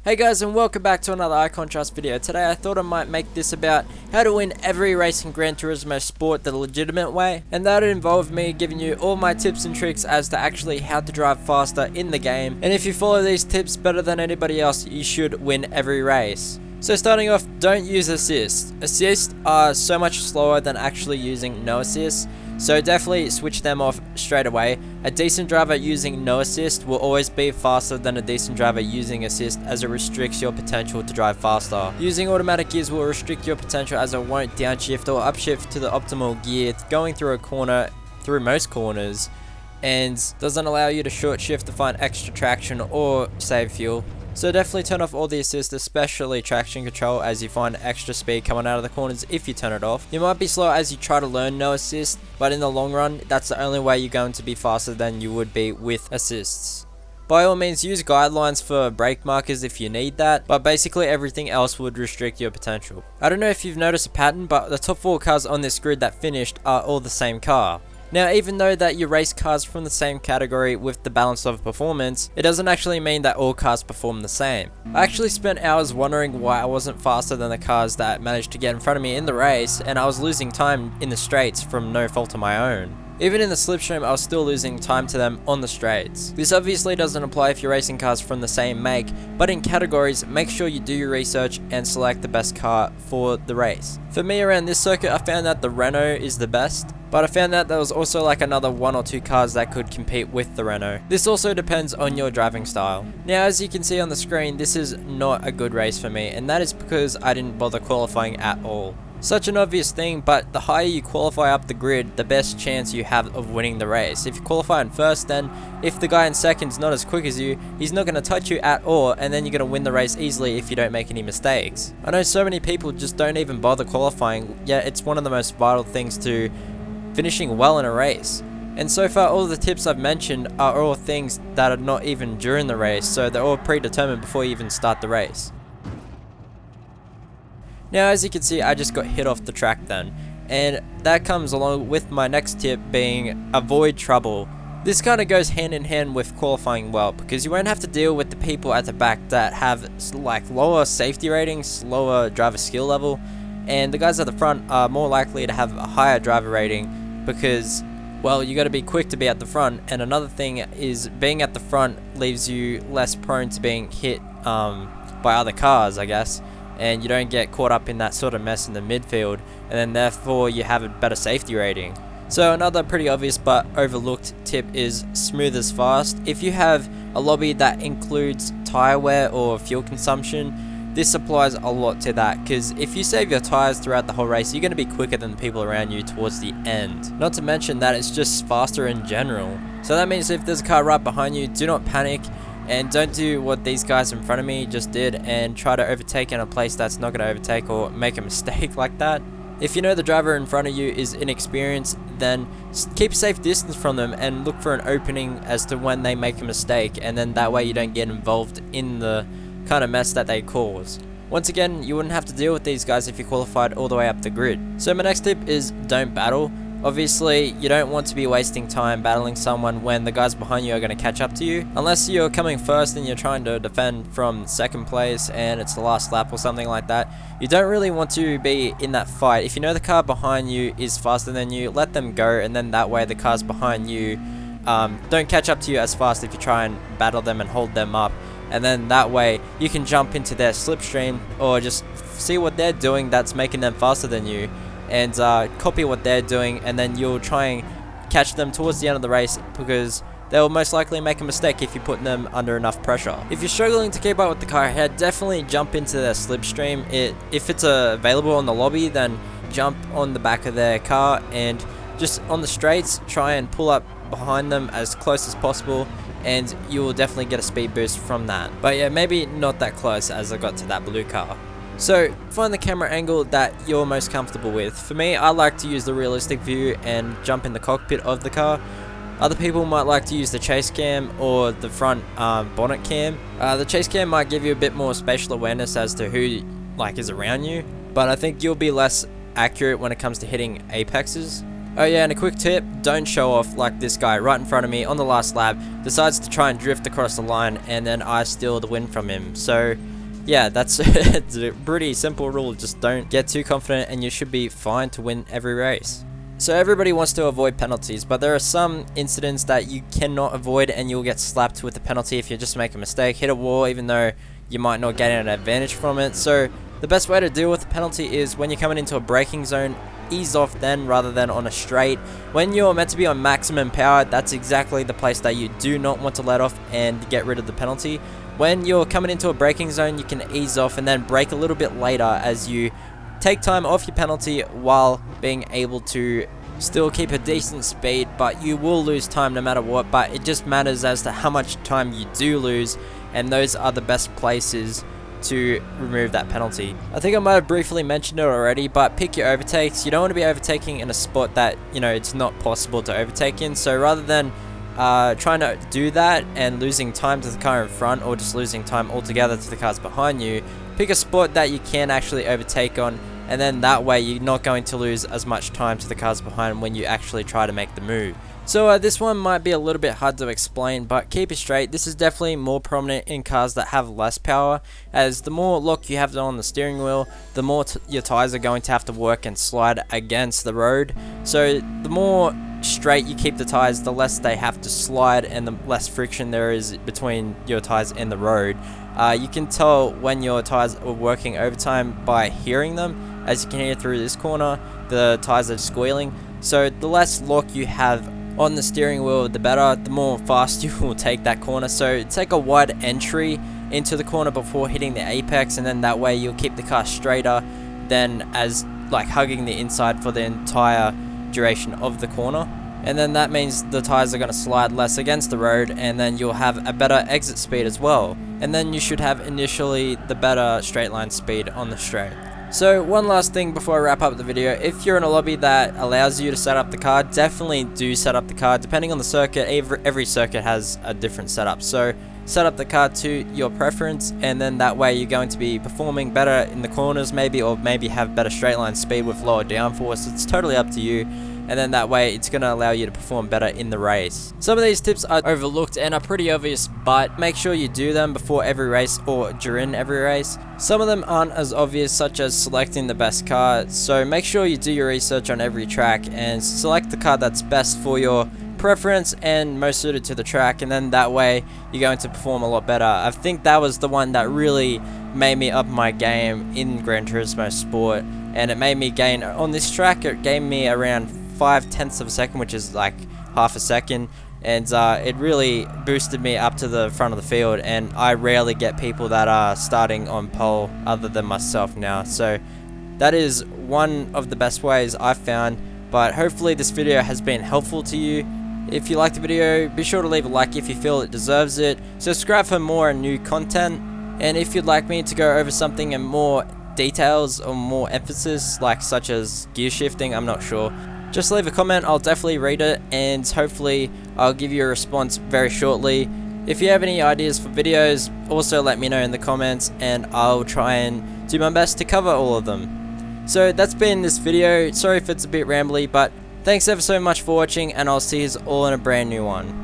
Hey guys, and welcome back to another iContrast video. Today I thought I might make this about how to win every race in Gran Turismo Sport the legitimate way, and that would involve me giving you all my tips and tricks as to actually how to drive faster in the game, and if you follow these tips better than anybody else, you should win every race. So starting off, don't use assists. Assists are so much slower than actually using no assists, so definitely switch them off straight away. A decent driver using no assist will always be faster than a decent driver using assist, as it restricts your potential to drive faster. Using automatic gears will restrict your potential, as it won't downshift or upshift to the optimal gear going through a corner, through most corners, and doesn't allow you to short shift to find extra traction or save fuel. So definitely turn off all the assist, especially traction control, as you find extra speed coming out of the corners if you turn it off. You might be slow as you try to learn no assist, but in the long run, that's the only way you're going to be faster than you would be with assists. By all means, use guidelines for brake markers if you need that, but basically everything else would restrict your potential. I don't know if you've noticed a pattern, but the top 4 cars on this grid that finished are all the same car. Now, even though that you race cars from the same category with the balance of performance, it doesn't actually mean that all cars perform the same. I actually spent hours wondering why I wasn't faster than the cars that managed to get in front of me in the race, and I was losing time in the straights from no fault of my own. Even in the slipstream, I was still losing time to them on the straights. This obviously doesn't apply if you're racing cars from the same make, but in categories, make sure you do your research and select the best car for the race. For me, around this circuit, I found that the Renault is the best, but I found that there was also like another 1 or 2 cars that could compete with the Renault. This also depends on your driving style. Now, as you can see on the screen, this is not a good race for me, and that is because I didn't bother qualifying at all. Such an obvious thing, but the higher you qualify up the grid, the best chance you have of winning the race. If you qualify in first, then if the guy in second's not as quick as you, he's not going to touch you at all, and then you're going to win the race easily if you don't make any mistakes. I know so many people just don't even bother qualifying, yet it's one of the most vital things to finishing well in a race. And so far, all the tips I've mentioned are all things that are not even during the race, so they're all predetermined before you even start the race. Now, as you can see, I just got hit off the track then, and that comes along with my next tip being avoid trouble. This kind of goes hand in hand with qualifying well, because you won't have to deal with the people at the back that have like lower safety ratings, lower driver skill level, and the guys at the front are more likely to have a higher driver rating because, well, you got to be quick to be at the front. And another thing is being at the front leaves you less prone to being hit by other cars, I guess, and you don't get caught up in that sort of mess in the midfield, and then therefore you have a better safety rating. So another pretty obvious but overlooked tip is smooth as fast. If you have a lobby that includes tire wear or fuel consumption, this applies a lot to that, because if you save your tires throughout the whole race, you're going to be quicker than the people around you towards the end. Not to mention that it's just faster in general. So that means if there's a car right behind you, do not panic, and don't do what these guys in front of me just did and try to overtake in a place that's not going to overtake or make a mistake like that. If you know the driver in front of you is inexperienced, then keep a safe distance from them and look for an opening as to when they make a mistake, and then that way you don't get involved in the kind of mess that they cause. Once again, you wouldn't have to deal with these guys if you qualified all the way up the grid. So my next tip is don't battle. Obviously, you don't want to be wasting time battling someone when the guys behind you are going to catch up to you. Unless you're coming first and you're trying to defend from second place and it's the last lap or something like that, you don't really want to be in that fight. If you know the car behind you is faster than you, let them go, and then that way the cars behind you don't catch up to you as fast if you try and battle them and hold them up. And then that way you can jump into their slipstream or just see what they're doing that's making them faster than you, and copy what they're doing, and then you'll try and catch them towards the end of the race, because they'll most likely make a mistake if you put them under enough pressure. If you're struggling to keep up with the car ahead, definitely jump into their slipstream. If it's available on the lobby, then jump on the back of their car and just on the straights try and pull up behind them as close as possible, and you will definitely get a speed boost from that. But yeah, maybe not that close as I got to that blue car. So find the camera angle that you're most comfortable with. For me, I like to use the realistic view and jump in the cockpit of the car. Other people might like to use the chase cam or the front bonnet cam. The chase cam might give you a bit more spatial awareness as to who is around you, but I think you'll be less accurate when it comes to hitting apexes. Oh yeah, and a quick tip, don't show off like this guy right in front of me on the last lap decides to try and drift across the line, and then I steal the win from him. So yeah, that's it's a pretty simple rule. Just don't get too confident and you should be fine to win every race. So everybody wants to avoid penalties, but there are some incidents that you cannot avoid and you'll get slapped with a penalty if you just make a mistake, hit a wall, even though you might not get an advantage from it. So the best way to deal with the penalty is when you're coming into a braking zone, ease off then rather than on a straight. When you're meant to be on maximum power, that's exactly the place that you do not want to let off and get rid of the penalty. When you're coming into a braking zone, you can ease off and then brake a little bit later as you take time off your penalty while being able to still keep a decent speed, but you will lose time no matter what. But it just matters as to how much time you do lose, and those are the best places to remove that penalty. I think I might have briefly mentioned it already, but pick your overtakes. You don't want to be overtaking in a spot that, you know, it's not possible to overtake in. So rather than trying to do that and losing time to the car in front, or just losing time altogether to the cars behind you, pick a spot that you can actually overtake on, and then that way you're not going to lose as much time to the cars behind when you actually try to make the move. So this one might be a little bit hard to explain, but keep it straight. This is definitely more prominent in cars that have less power, as the more lock you have on the steering wheel, the more your tires are going to have to work and slide against the road. So the more straight you keep the tires, the less they have to slide and the less friction there is between your tires and the road. You can tell when your tires are working overtime by hearing them. As you can hear through this corner, the tires are squealing. So the less lock you have on the steering wheel, the better, the more fast you will take that corner. So take a wide entry into the corner before hitting the apex, and then that way you'll keep the car straighter than as like hugging the inside for the entire duration of the corner. And then that means the tires are going to slide less against the road, and then you'll have a better exit speed as well. And then you should have initially the better straight line speed on the straight. So one last thing before I wrap up the video, if you're in a lobby that allows you to set up the car, definitely do set up the car. Depending on the circuit, every circuit has a different setup. So set up the car to your preference, and then that way you're going to be performing better in the corners maybe, or maybe have better straight line speed with lower downforce. It's totally up to you. And then that way it's going to allow you to perform better in the race. Some of these tips are overlooked and are pretty obvious, but make sure you do them before every race or during every race. Some of them aren't as obvious, such as selecting the best car, so make sure you do your research on every track and select the car that's best for your preference and most suited to the track, and then that way you're going to perform a lot better. I think that was the one that really made me up my game in Gran Turismo Sport, and it made me gain on this track. It gave me around 0.5 of a second, which is like half a second, and it really boosted me up to the front of the field, and I rarely get people that are starting on pole other than myself now. So that is one of the best ways I've found, but hopefully this video has been helpful to you. If you liked the video, be sure to leave a like if you feel it deserves it, subscribe for more new content, and if you'd like me to go over something in more details or more emphasis, like such as gear shifting, I'm not sure, just leave a comment. I'll definitely read it, and hopefully I'll give you a response very shortly. If you have any ideas for videos, also let me know in the comments, and I'll try and do my best to cover all of them. So that's been this video. Sorry if it's a bit rambly, but thanks ever so much for watching, and I'll see you all in a brand new one.